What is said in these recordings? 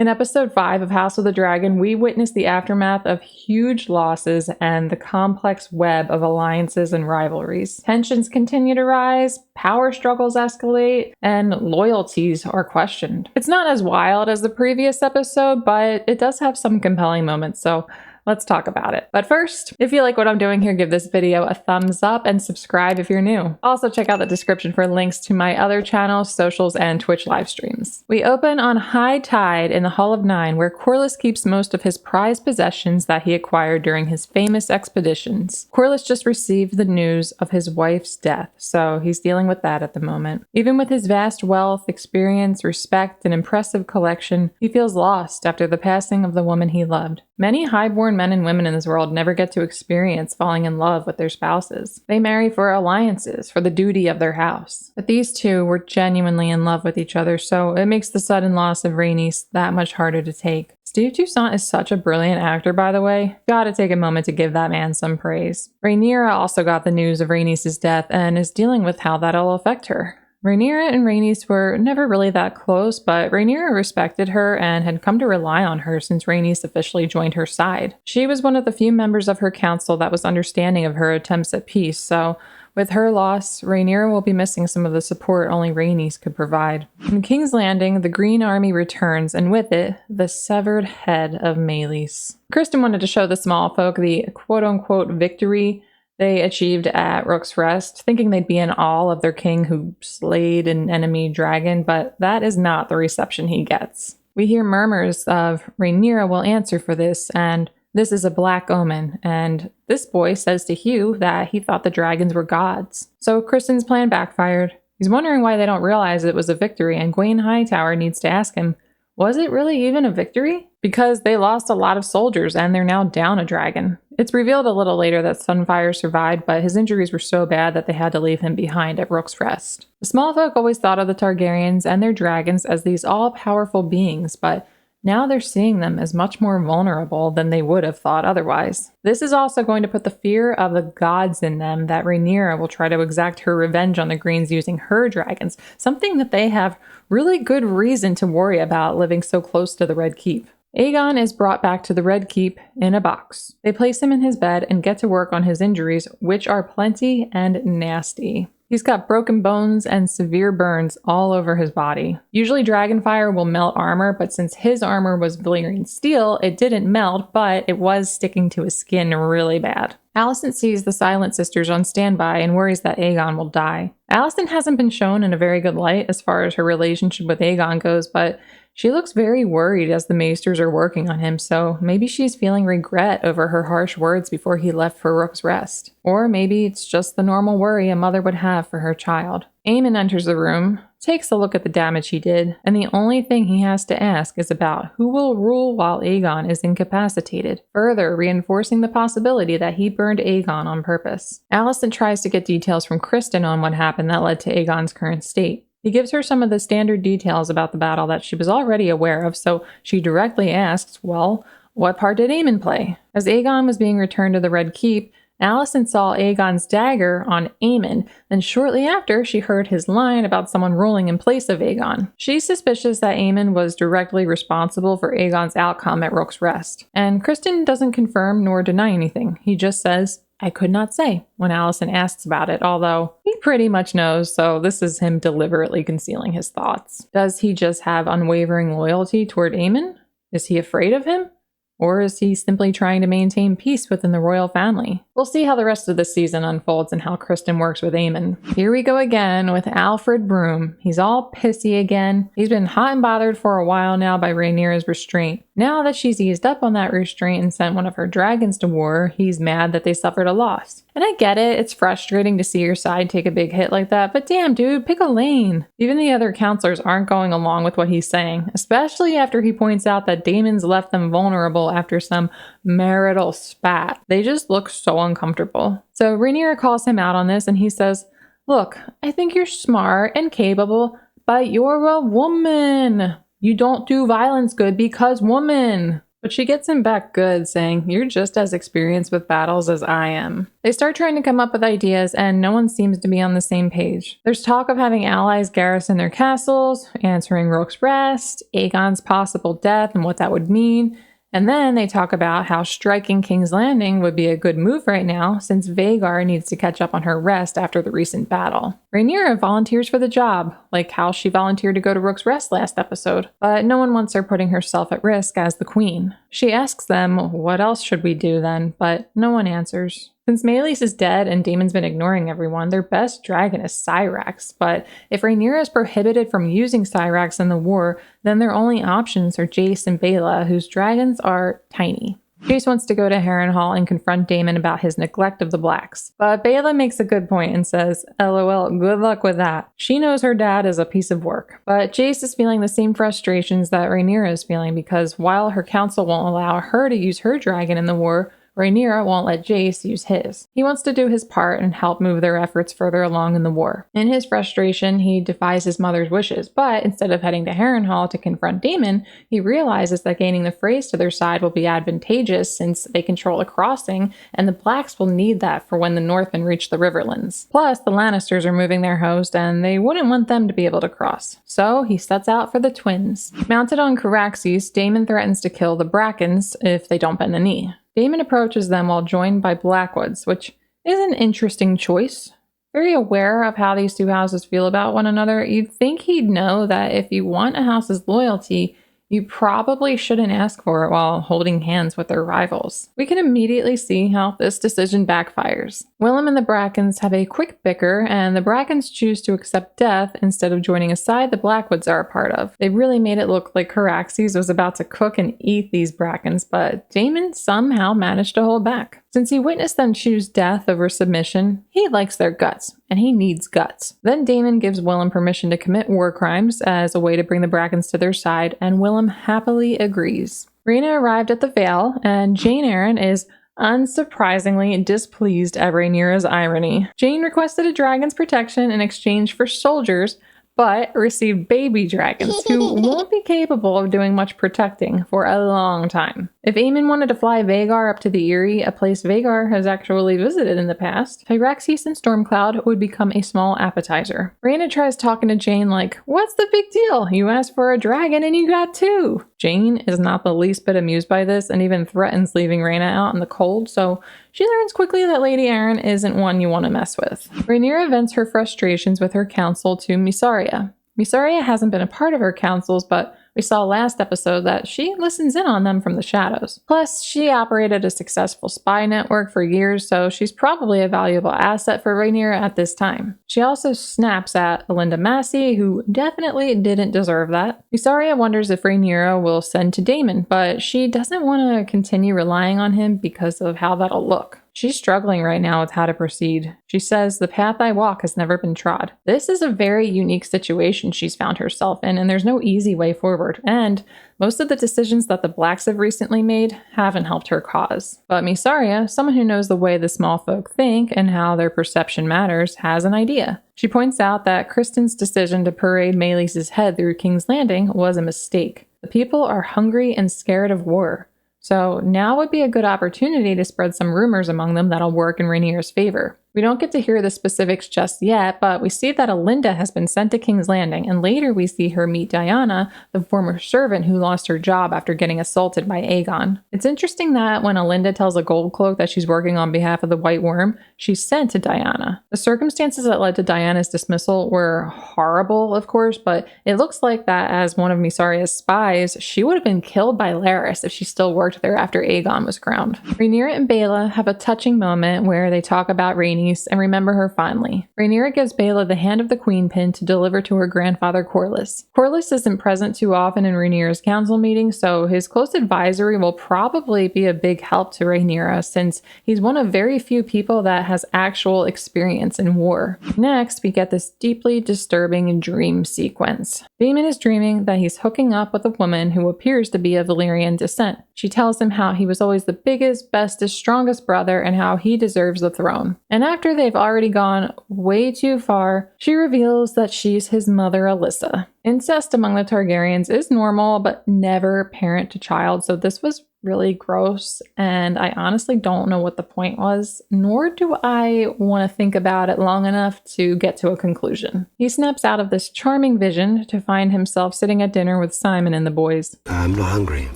In episode 5 of House of the Dragon, we witness the aftermath of huge losses and the complex web of alliances and rivalries. Tensions continue to rise, power struggles escalate, and loyalties are questioned. It's not as wild as the previous episode, but it does have some compelling moments, so let's talk about it. But first, if you like what I'm doing here, give this video a thumbs up and subscribe if you're new. Also, check out the description for links to my other channels, socials, and Twitch live streams. We open on high tide in the Hall of Nine, where Corlys keeps most of his prized possessions that he acquired during his famous expeditions. Corlys just received the news of his wife's death, so he's dealing with that at the moment. Even with his vast wealth, experience, respect, and impressive collection, he feels lost after the passing of the woman he loved. Many highborn men and women in this world never get to experience falling in love with their spouses. They marry for alliances, for the duty of their house. But these two were genuinely in love with each other, so it makes the sudden loss of Rhaenys that much harder to take. Steve Toussaint is such a brilliant actor, by the way. Gotta take a moment to give that man some praise. Rhaenyra also got the news of Rhaenys' death and is dealing with how that'll affect her. Rhaenyra and Rhaenys were never really that close, but Rhaenyra respected her and had come to rely on her since Rhaenys officially joined her side. She was one of the few members of her council that was understanding of her attempts at peace, so with her loss, Rhaenyra will be missing some of the support only Rhaenys could provide. In King's Landing, the Green Army returns, and with it, the severed head of Meleys. Criston wanted to show the small folk the quote-unquote victory they achieved at Rook's Rest, thinking they'd be in awe of their king who slayed an enemy dragon, but that is not the reception he gets. We hear murmurs of Rhaenyra will answer for this, and this is a black omen, and this boy says to Hugh that he thought the dragons were gods. So Criston's plan backfired. He's wondering why they don't realize it was a victory, and Gwaine Hightower needs to ask him, was it really even a victory? Because they lost a lot of soldiers and they're now down a dragon. It's revealed a little later that Sunfire survived, but his injuries were so bad that they had to leave him behind at Rook's Rest. The small folk always thought of the Targaryens and their dragons as these all-powerful beings, but now they're seeing them as much more vulnerable than they would have thought otherwise. This is also going to put the fear of the gods in them that Rhaenyra will try to exact her revenge on the Greens using her dragons, something that they have really good reason to worry about living so close to the Red Keep. Aegon is brought back to the Red Keep in a box. They place him in his bed and get to work on his injuries, which are plenty and nasty. He's got broken bones and severe burns all over his body. Usually dragonfire will melt armor, but since his armor was Valyrian steel, it didn't melt, but it was sticking to his skin really bad. Alicent sees the Silent Sisters on standby and worries that Aegon will die. Alicent hasn't been shown in a very good light as far as her relationship with Aegon goes, but she looks very worried as the Maesters are working on him, so maybe she's feeling regret over her harsh words before he left for Rook's Rest. Or maybe it's just the normal worry a mother would have for her child. Aemond enters the room, takes a look at the damage he did, and the only thing he has to ask is about who will rule while Aegon is incapacitated, further reinforcing the possibility that he burned Aegon on purpose. Alicent tries to get details from Criston on what happened that led to Aegon's current state. He gives her some of the standard details about the battle that she was already aware of, so she directly asks, well, what part did Aemond play? As Aegon was being returned to the Red Keep, Alicent saw Aegon's dagger on Aemond, then shortly after, she heard his line about someone ruling in place of Aegon. She's suspicious that Aemond was directly responsible for Aegon's outcome at Rook's Rest. And Criston doesn't confirm nor deny anything. He just says, I could not say, when Alicent asks about it, although he pretty much knows, so this is him deliberately concealing his thoughts. Does he just have unwavering loyalty toward Aemond? Is he afraid of him? Or is he simply trying to maintain peace within the royal family? We'll see how the rest of the season unfolds and how Criston works with Aemond. Here we go again with Alfred Broom. He's all pissy again. He's been hot and bothered for a while now by Rhaenyra's restraint. Now that she's eased up on that restraint and sent one of her dragons to war, he's mad that they suffered a loss. And I get it, it's frustrating to see your side take a big hit like that, but damn dude, pick a lane. Even the other counselors aren't going along with what he's saying, especially after he points out that Daemon's left them vulnerable after some marital spat. They just look so uncomfortable. So Rhaenyra calls him out on this and he says, look, I think you're smart and capable, but you're a woman. You don't do violence good because woman. But she gets him back good, saying, "You're just as experienced with battles as I am." They start trying to come up with ideas, and no one seems to be on the same page. There's talk of having allies garrison their castles, answering Rook's Rest, Aegon's possible death and what that would mean. And then they talk about how striking King's Landing would be a good move right now, since Vhagar needs to catch up on her rest after the recent battle. Rhaenyra volunteers for the job, like how she volunteered to go to Rook's Rest last episode, but no one wants her putting herself at risk as the queen. She asks them, "What else should we do then?" but no one answers. Since Meleys is dead and Daemon's been ignoring everyone, their best dragon is Syrax, but if Rhaenyra is prohibited from using Syrax in the war, then their only options are Jace and Baela, whose dragons are tiny. Jace wants to go to Harrenhal and confront Daemon about his neglect of the Blacks, but Baela makes a good point and says, "LOL, good luck with that." She knows her dad is a piece of work, but Jace is feeling the same frustrations that Rhaenyra is feeling because while her council won't allow her to use her dragon in the war, Rhaenyra won't let Jace use his. He wants to do his part and help move their efforts further along in the war. In his frustration, he defies his mother's wishes, but instead of heading to Harrenhal to confront Daemon, he realizes that gaining the Freys to their side will be advantageous since they control a crossing, and the Blacks will need that for when the Northmen reach the Riverlands. Plus, the Lannisters are moving their host, and they wouldn't want them to be able to cross. So he sets out for the twins. Mounted on Caraxes, Daemon threatens to kill the Brackens if they don't bend the knee. Daemon approaches them while joined by Blackwoods, which is an interesting choice. Very aware of how these two houses feel about one another, you'd think he'd know that if you want a house's loyalty, you probably shouldn't ask for it while holding hands with their rivals. We can immediately see how this decision backfires. Willem and the Brackens have a quick bicker, and the Brackens choose to accept death instead of joining a side the Blackwoods are a part of. They really made it look like Caraxes was about to cook and eat these Brackens, but Daemon somehow managed to hold back. Since he witnessed them choose death over submission, he likes their guts, and he needs guts. Then Daemon gives Willem permission to commit war crimes as a way to bring the Brackens to their side, and Willem happily agrees. Rhaena arrived at the Vale, and Jane Arryn is unsurprisingly displeased at Rhaenyra's irony. Jane requested a dragon's protection in exchange for soldiers, but received baby dragons who won't be capable of doing much protecting for a long time. If Aemond wanted to fly Vhagar up to the Eyrie, a place Vhagar has actually visited in the past, Tyraxes and Stormcloud would become a small appetizer. Rhaena tries talking to Jane like, "What's the big deal? You asked for a dragon and you got two." Jane is not the least bit amused by this and even threatens leaving Rhaena out in the cold, so she learns quickly that Lady Arryn isn't one you want to mess with. Rhaenyra vents her frustrations with her council to Mysaria. Mysaria hasn't been a part of her councils, but we saw last episode that she listens in on them from the shadows. Plus, she operated a successful spy network for years, so she's probably a valuable asset for Rhaenyra at this time. She also snaps at Alinda Massey, who definitely didn't deserve that. Mysaria wonders if Rhaenyra will send to Daemon, but she doesn't want to continue relying on him because of how that'll look. She's struggling right now with how to proceed. She says, "The path I walk has never been trod." This is a very unique situation she's found herself in, and there's no easy way forward. And most of the decisions that the Blacks have recently made haven't helped her cause. But Mysaria, someone who knows the way the small folk think and how their perception matters, has an idea. She points out that Kristen's decision to parade Meleys' head through King's Landing was a mistake. The people are hungry and scared of war. So now would be a good opportunity to spread some rumors among them that'll work in Rhaenyra's favor. We don't get to hear the specifics just yet, but we see that Alinda has been sent to King's Landing, and later we see her meet Diana, the former servant who lost her job after getting assaulted by Aegon. It's interesting that when Alinda tells a Goldcloak that she's working on behalf of the White Worm, she's sent to Diana. The circumstances that led to Diana's dismissal were horrible, of course, but it looks like that as one of Mysaria's spies, she would have been killed by Larys if she still worked there after Aegon was crowned. Rhaenyra and Baela have a touching moment where they talk about Rhaenys and remember her fondly. Rhaenyra gives Baela the hand of the queen pin to deliver to her grandfather Corlys. Corlys isn't present too often in Rhaenyra's council meetings, so his close advisory will probably be a big help to Rhaenyra since he's one of very few people that has actual experience in war. Next, we get this deeply disturbing dream sequence. Daemon is dreaming that he's hooking up with a woman who appears to be of Valyrian descent. She tells him how he was always the biggest, bestest, strongest brother and how he deserves the throne. And after they've already gone way too far, she reveals that she's his mother, Alyssa. Incest among the Targaryens is normal, but never parent to child, so this was really gross, and I honestly don't know what the point was, nor do I want to think about it long enough to get to a conclusion. He snaps out of this charming vision to find himself sitting at dinner with Simon and the boys. I'm not hungry.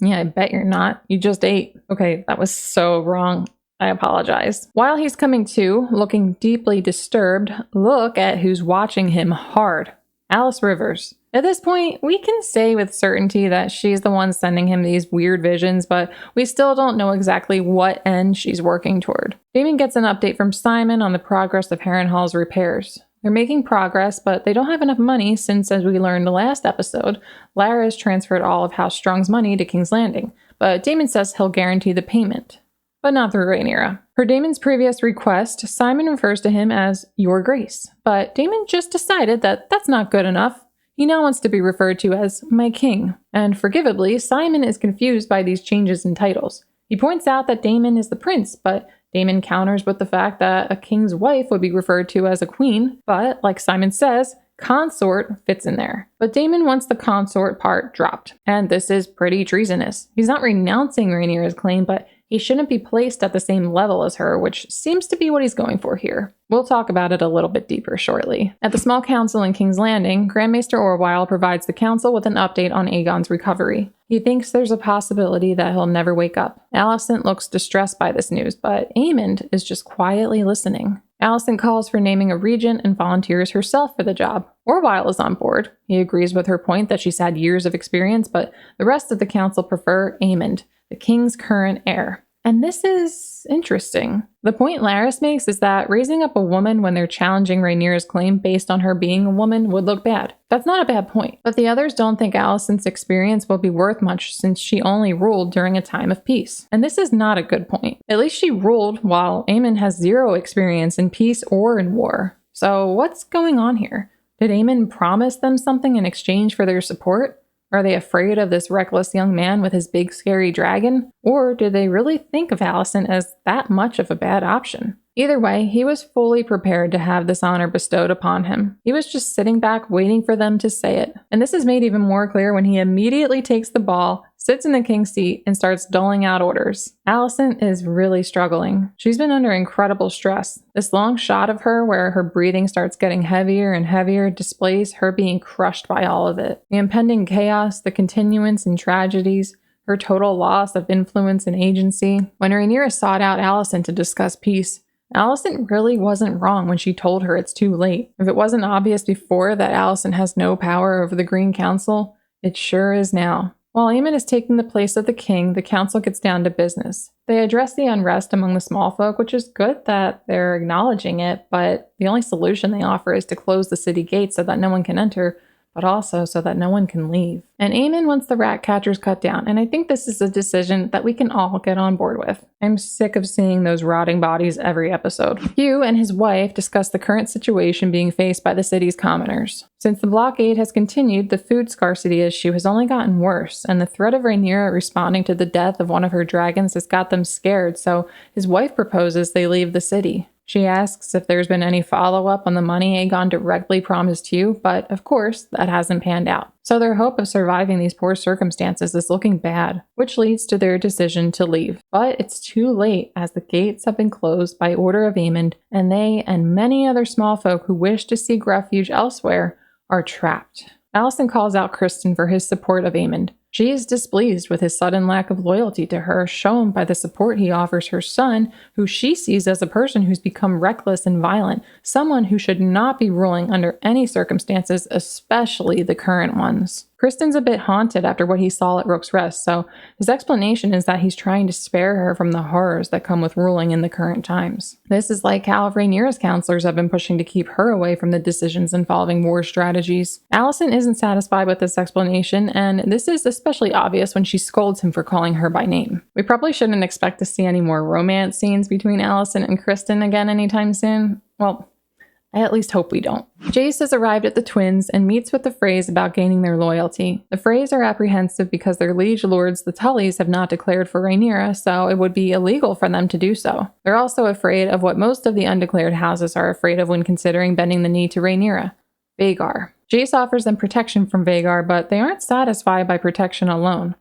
Yeah, I bet you're not. You just ate. Okay, that was so wrong. I apologize. While he's coming to, looking deeply disturbed, look at who's watching him hard. Alice Rivers. At this point, we can say with certainty that she's the one sending him these weird visions, but we still don't know exactly what end she's working toward. Daemon gets an update from Simon on the progress of Harrenhal's repairs. They're making progress, but they don't have enough money since, as we learned the last episode, Lara has transferred all of House Strong's money to King's Landing, but Daemon says he'll guarantee the payment. But not through Rhaenyra. Per Daemon's previous request, Simon refers to him as Your Grace, but Daemon just decided that that's not good enough. He now wants to be referred to as My King, and forgivably, Simon is confused by these changes in titles. He points out that Daemon is the prince, but Daemon counters with the fact that a king's wife would be referred to as a queen, but like Simon says, consort fits in there. But Daemon wants the consort part dropped, and this is pretty treasonous. He's not renouncing Rhaenyra's claim, but he shouldn't be placed at the same level as her, which seems to be what he's going for here. We'll talk about it a little bit deeper shortly. At the small council in King's Landing, Grand Maester Orwyle provides the council with an update on Aegon's recovery. He thinks there's a possibility that he'll never wake up. Alicent looks distressed by this news, but Aemond is just quietly listening. Alicent calls for naming a regent and volunteers herself for the job. Orwyle is on board. He agrees with her point that she's had years of experience, but the rest of the council prefer Aemond, the king's current heir. And this is interesting. The point Larys makes is that raising up a woman when they're challenging Rhaenyra's claim based on her being a woman would look bad. That's not a bad point. But the others don't think Alicent's experience will be worth much since she only ruled during a time of peace. And this is not a good point. At least she ruled while Aemond has zero experience in peace or in war. So what's going on here? Did Aemond promise them something in exchange for their support? Are they afraid of this reckless young man with his big scary dragon? Or did they really think of Alicent as that much of a bad option? Either way, he was fully prepared to have this honor bestowed upon him. He was just sitting back waiting for them to say it. And this is made even more clear when he immediately takes the ball, sits in the king's seat, and starts doling out orders. Alicent is really struggling. She's been under incredible stress. This long shot of her where her breathing starts getting heavier and heavier displays her being crushed by all of it. The impending chaos, the continuance and tragedies, her total loss of influence and agency. When Rhaenyra sought out Alicent to discuss peace, Alicent really wasn't wrong when she told her it's too late. If it wasn't obvious before that Alicent has no power over the Green Council, it sure is now. While Aemond is taking the place of the king, the council gets down to business. They address the unrest among the small folk, which is good that they're acknowledging it, but the only solution they offer is to close the city gates so that no one can enter, but also so that no one can leave. And Aemond wants the rat catchers cut down, and I think this is a decision that we can all get on board with. I'm sick of seeing those rotting bodies every episode. Hugh and his wife discuss the current situation being faced by the city's commoners. Since the blockade has continued, the food scarcity issue has only gotten worse, and the threat of Rhaenyra responding to the death of one of her dragons has got them scared, so his wife proposes they leave the city. She asks if there's been any follow-up on the money Aegon directly promised Hugh, but of course, that hasn't panned out. So their hope of surviving these poor circumstances is looking bad, which leads to their decision to leave. But it's too late, as the gates have been closed by order of Aemond, and they and many other small folk who wish to seek refuge elsewhere are trapped. Alicent calls out Criston for his support of Aemond. She is displeased with his sudden lack of loyalty to her, shown by the support he offers her son, who she sees as a person who's become reckless and violent, someone who should not be ruling under any circumstances, especially the current ones. Criston's a bit haunted after what he saw at Rook's Rest, so his explanation is that he's trying to spare her from the horrors that come with ruling in the current times. This is like how Rhaenyra's counselors have been pushing to keep her away from the decisions involving war strategies. Alicent isn't satisfied with this explanation, and this is especially obvious when she scolds him for calling her by name. We probably shouldn't expect to see any more romance scenes between Alicent and Criston again anytime soon. Well, I at least hope we don't. Jace has arrived at the twins and meets with the Freys about gaining their loyalty. The Freys are apprehensive because their liege lords, the Tullys, have not declared for Rhaenyra, so it would be illegal for them to do so. They're also afraid of what most of the undeclared houses are afraid of when considering bending the knee to Rhaenyra: Vhagar. Jace offers them protection from Vhagar, but they aren't satisfied by protection alone.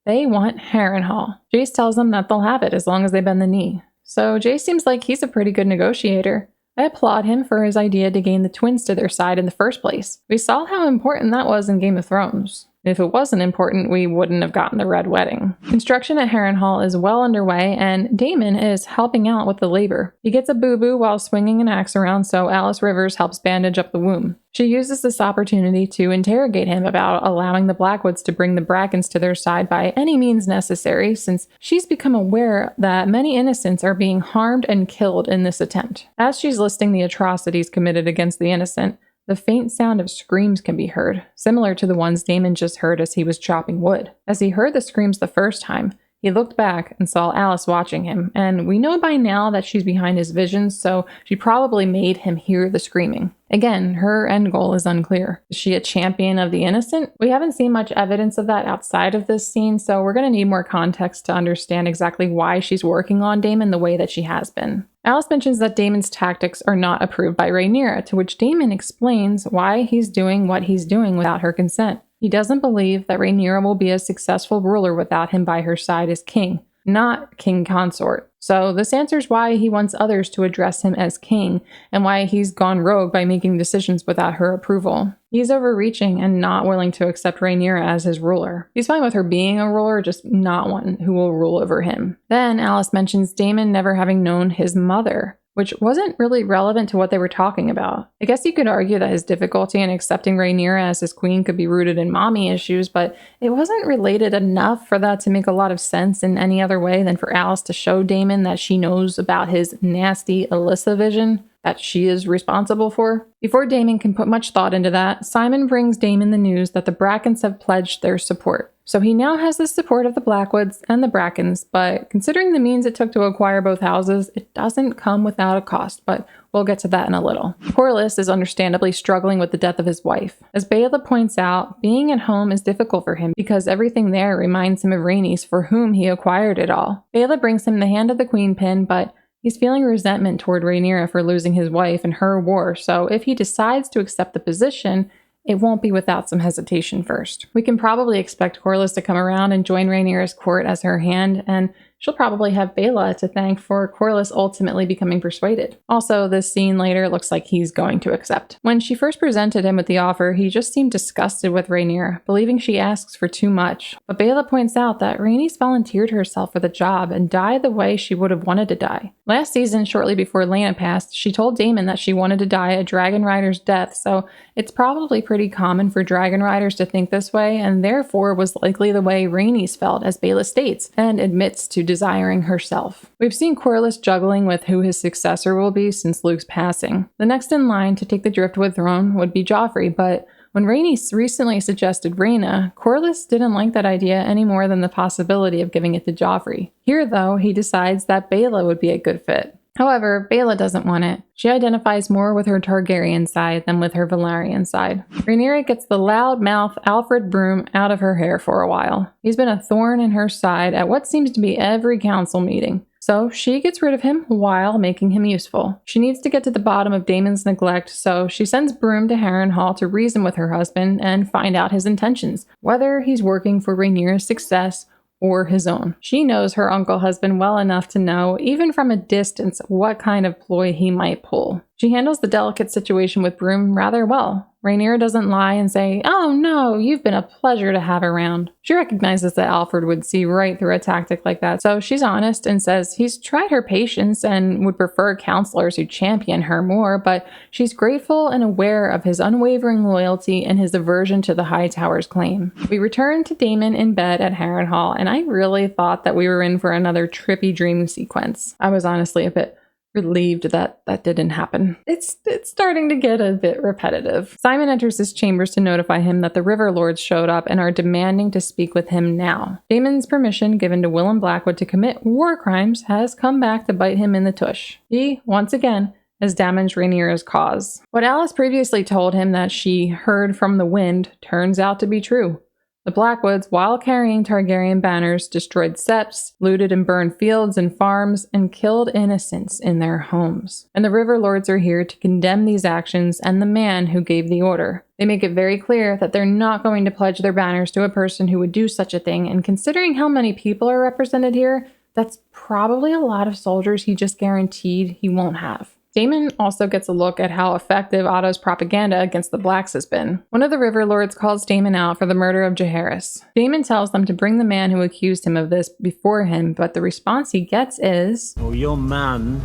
They want Harrenhal. Jace tells them that they'll have it as long as they bend the knee. So Jace seems like he's a pretty good negotiator. I applaud him for his idea to gain the twins to their side in the first place. We saw how important that was in Game of Thrones. If it wasn't important, we wouldn't have gotten the Red Wedding. Construction at Harrenhal is well underway, and Daemon is helping out with the labor. He gets a boo-boo while swinging an axe around, so Alice Rivers helps bandage up the wound. She uses this opportunity to interrogate him about allowing the Blackwoods to bring the Brackens to their side by any means necessary, since she's become aware that many innocents are being harmed and killed in this attempt. As she's listing the atrocities committed against the innocent, the faint sound of screams can be heard, similar to the ones Daemon just heard as he was chopping wood. As he heard the screams the first time, he looked back and saw Alice watching him, and we know by now that she's behind his visions, so she probably made him hear the screaming. Again, her end goal is unclear. Is she a champion of the innocent? We haven't seen much evidence of that outside of this scene, so we're going to need more context to understand exactly why she's working on Daemon the way that she has been. Alice mentions that Daemon's tactics are not approved by Rhaenyra, to which Daemon explains why he's doing what he's doing without her consent. He doesn't believe that Rhaenyra will be a successful ruler without him by her side as king, not king consort. So this answers why he wants others to address him as king, and why he's gone rogue by making decisions without her approval. He's overreaching and not willing to accept Rhaenyra as his ruler. He's fine with her being a ruler, just not one who will rule over him. Then Alice mentions Daemon never having known his mother, which wasn't really relevant to what they were talking about. I guess you could argue that his difficulty in accepting Rhaenyra as his queen could be rooted in mommy issues, but it wasn't related enough for that to make a lot of sense in any other way than for Alice to show Daemon that she knows about his nasty Alyssa vision that she is responsible for. Before Daemon can put much thought into that, Simon brings Daemon the news that the Brackens have pledged their support. So he now has the support of the Blackwoods and the Brackens, but considering the means it took to acquire both houses, it doesn't come without a cost, but we'll get to that in a little. Corlys is understandably struggling with the death of his wife. As Baela points out, being at home is difficult for him because everything there reminds him of Rhaenys, for whom he acquired it all. Baela brings him the hand of the queen pin, but he's feeling resentment toward Rhaenyra for losing his wife in her war, so if he decides to accept the position, it won't be without some hesitation first. We can probably expect Corlys to come around and join Rhaenyra's court as her hand, and she'll probably have Baela to thank for Corlys ultimately becoming persuaded. Also, this scene later looks like he's going to accept. When she first presented him with the offer, he just seemed disgusted with Rhaenyra, believing she asks for too much. But Baela points out that Rhaenys volunteered herself for the job and died the way she would have wanted to die. Last season, shortly before Laena passed, she told Daemon that she wanted to die a dragon rider's death, so it's probably pretty common for dragon riders to think this way, and therefore was likely the way Rhaenys felt, as Baela states, and admits to desiring herself. We've seen Corlys juggling with who his successor will be since Luke's passing. The next in line to take the Driftwood throne would be Joffrey, but when Rhaenys recently suggested Rhaena, Corlys didn't like that idea any more than the possibility of giving it to Joffrey. Here, though, he decides that Baela would be a good fit. However, Baela doesn't want it. She identifies more with her Targaryen side than with her Valyrian side. Rhaenyra gets the loud-mouthed Alfred broom out of her hair for a while. He's been a thorn in her side at what seems to be every council meeting. So she gets rid of him while making him useful. She needs to get to the bottom of Daemon's neglect, so she sends Broom to Harrenhal to reason with her husband and find out his intentions, whether he's working for Rhaenyra's success or his own. She knows her uncle husband well enough to know, even from a distance, what kind of ploy he might pull. She handles the delicate situation with Broom rather well. Rhaenyra doesn't lie and say, "Oh no, you've been a pleasure to have around." She recognizes that Alfred would see right through a tactic like that, so she's honest and says he's tried her patience and would prefer counselors who champion her more, but she's grateful and aware of his unwavering loyalty and his aversion to the Hightower's claim. We return to Daemon in bed at Harrenhal, and I really thought that we were in for another trippy dream sequence. I was honestly a bit relieved that that didn't happen. It's starting to get a bit repetitive. Simon enters his chambers to notify him that the River Lords showed up and are demanding to speak with him now. Daemon's permission given to Willem Blackwood to commit war crimes has come back to bite him in the tush. He, once again, has damaged Rhaenyra's cause. What Alice previously told him that she heard from the wind turns out to be true. The Blackwoods, while carrying Targaryen banners, destroyed septs, looted and burned fields and farms, and killed innocents in their homes. And the River Lords are here to condemn these actions and the man who gave the order. They make it very clear that they're not going to pledge their banners to a person who would do such a thing, and considering how many people are represented here, that's probably a lot of soldiers he just guaranteed he won't have. Daemon also gets a look at how effective Otto's propaganda against the Blacks has been. One of the River Lords calls Daemon out for the murder of Jaehaerys. Daemon tells them to bring the man who accused him of this before him, but the response he gets is, "Oh, your man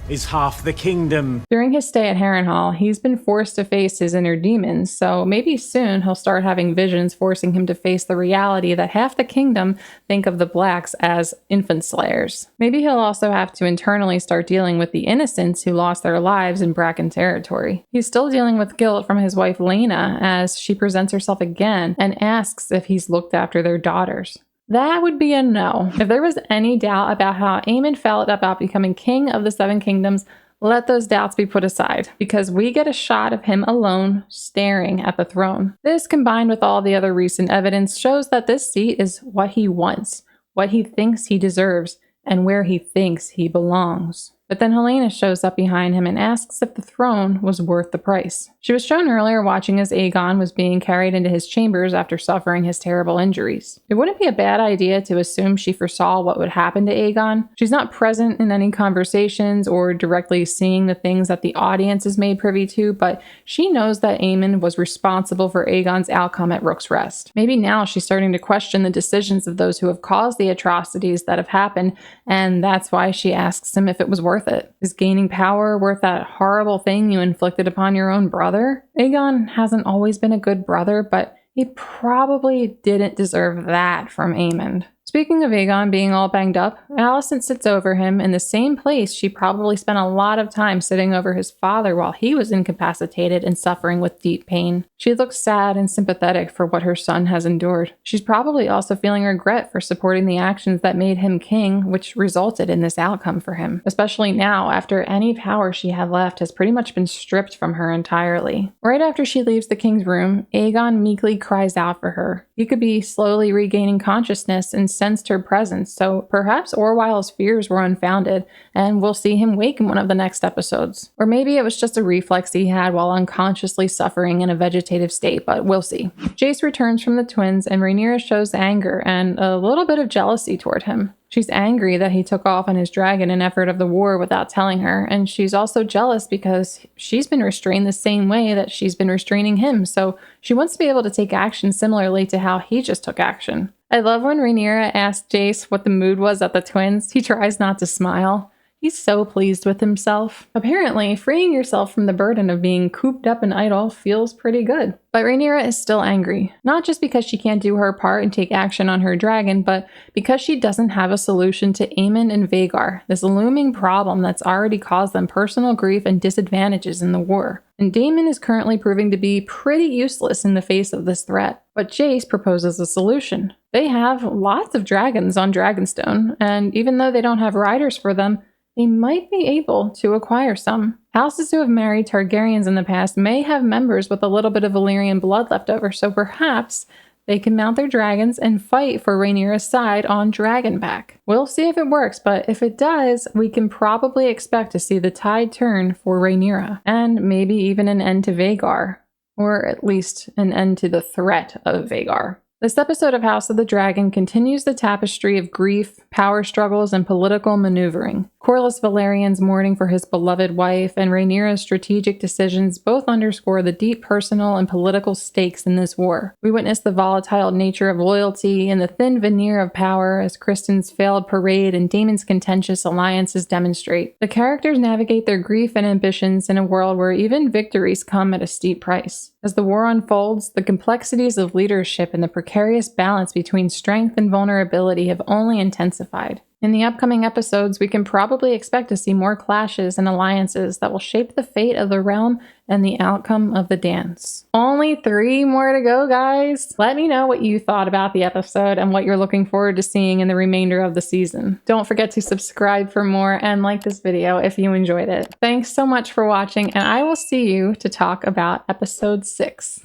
is half the kingdom." During his stay at Harrenhal, he's been forced to face his inner demons, so maybe soon he'll start having visions forcing him to face the reality that half the kingdom think of the Blacks as infant slayers. Maybe he'll also have to internally start dealing with the innocents who lost their lives in Bracken territory. He's still dealing with guilt from his wife Laena as she presents herself again and asks if he's looked after their daughters. That would be a no. If there was any doubt about how Aemond felt about becoming king of the Seven Kingdoms, let those doubts be put aside, because we get a shot of him alone staring at the throne. This, combined with all the other recent evidence, shows that this seat is what he wants, what he thinks he deserves, and where he thinks he belongs. But then Helena shows up behind him and asks if the throne was worth the price. She was shown earlier watching as Aegon was being carried into his chambers after suffering his terrible injuries. It wouldn't be a bad idea to assume she foresaw what would happen to Aegon. She's not present in any conversations or directly seeing the things that the audience is made privy to, but she knows that Aemond was responsible for Aegon's outcome at Rook's Rest. Maybe now she's starting to question the decisions of those who have caused the atrocities that have happened, and that's why she asks him if it was worth it. Is gaining power worth that horrible thing you inflicted upon your own brother? Aegon hasn't always been a good brother, but he probably didn't deserve that from Aemond. Speaking of Aegon being all banged up, Alicent sits over him in the same place she probably spent a lot of time sitting over his father while he was incapacitated and suffering with deep pain. She looks sad and sympathetic for what her son has endured. She's probably also feeling regret for supporting the actions that made him king, which resulted in this outcome for him, especially now after any power she had left has pretty much been stripped from her entirely. Right after she leaves the king's room, Aegon meekly cries out for her. He could be slowly regaining consciousness and sensed her presence, so perhaps Orwell's fears were unfounded, and we'll see him wake in one of the next episodes. Or maybe it was just a reflex he had while unconsciously suffering in a vegetative state, but we'll see. Jace returns from the twins, and Rhaenyra shows anger and a little bit of jealousy toward him. She's angry that he took off on his dragon in effort of the war without telling her, and she's also jealous because she's been restrained the same way that she's been restraining him, so she wants to be able to take action similarly to how he just took action. I love when Rhaenyra asked Jace what the mood was at the twins. He tries not to smile. He's so pleased with himself. Apparently, freeing yourself from the burden of being cooped up and idle feels pretty good. But Rhaenyra is still angry. Not just because she can't do her part and take action on her dragon, but because she doesn't have a solution to Aemond and Vhagar, this looming problem that's already caused them personal grief and disadvantages in the war. And Daemon is currently proving to be pretty useless in the face of this threat. But Jace proposes a solution. They have lots of dragons on Dragonstone, and even though they don't have riders for them, they might be able to acquire some. Houses who have married Targaryens in the past may have members with a little bit of Valyrian blood left over, so perhaps they can mount their dragons and fight for Rhaenyra's side on Dragonback. We'll see if it works, but if it does, we can probably expect to see the tide turn for Rhaenyra, and maybe even an end to Vhagar, or at least an end to the threat of Vhagar. This episode of House of the Dragon continues the tapestry of grief, power struggles, and political maneuvering. Corlys Valerian's mourning for his beloved wife and Rhaenyra's strategic decisions both underscore the deep personal and political stakes in this war. We witness the volatile nature of loyalty and the thin veneer of power as Criston's failed parade and Daemon's contentious alliances demonstrate. The characters navigate their grief and ambitions in a world where even victories come at a steep price. As the war unfolds, the complexities of leadership and the precarious balance between strength and vulnerability have only intensified. In the upcoming episodes, we can probably expect to see more clashes and alliances that will shape the fate of the realm and the outcome of the dance. Only 3 more to go, guys! Let me know what you thought about the episode and what you're looking forward to seeing in the remainder of the season. Don't forget to subscribe for more and like this video if you enjoyed it. Thanks so much for watching, and I will see you to talk about episode 6.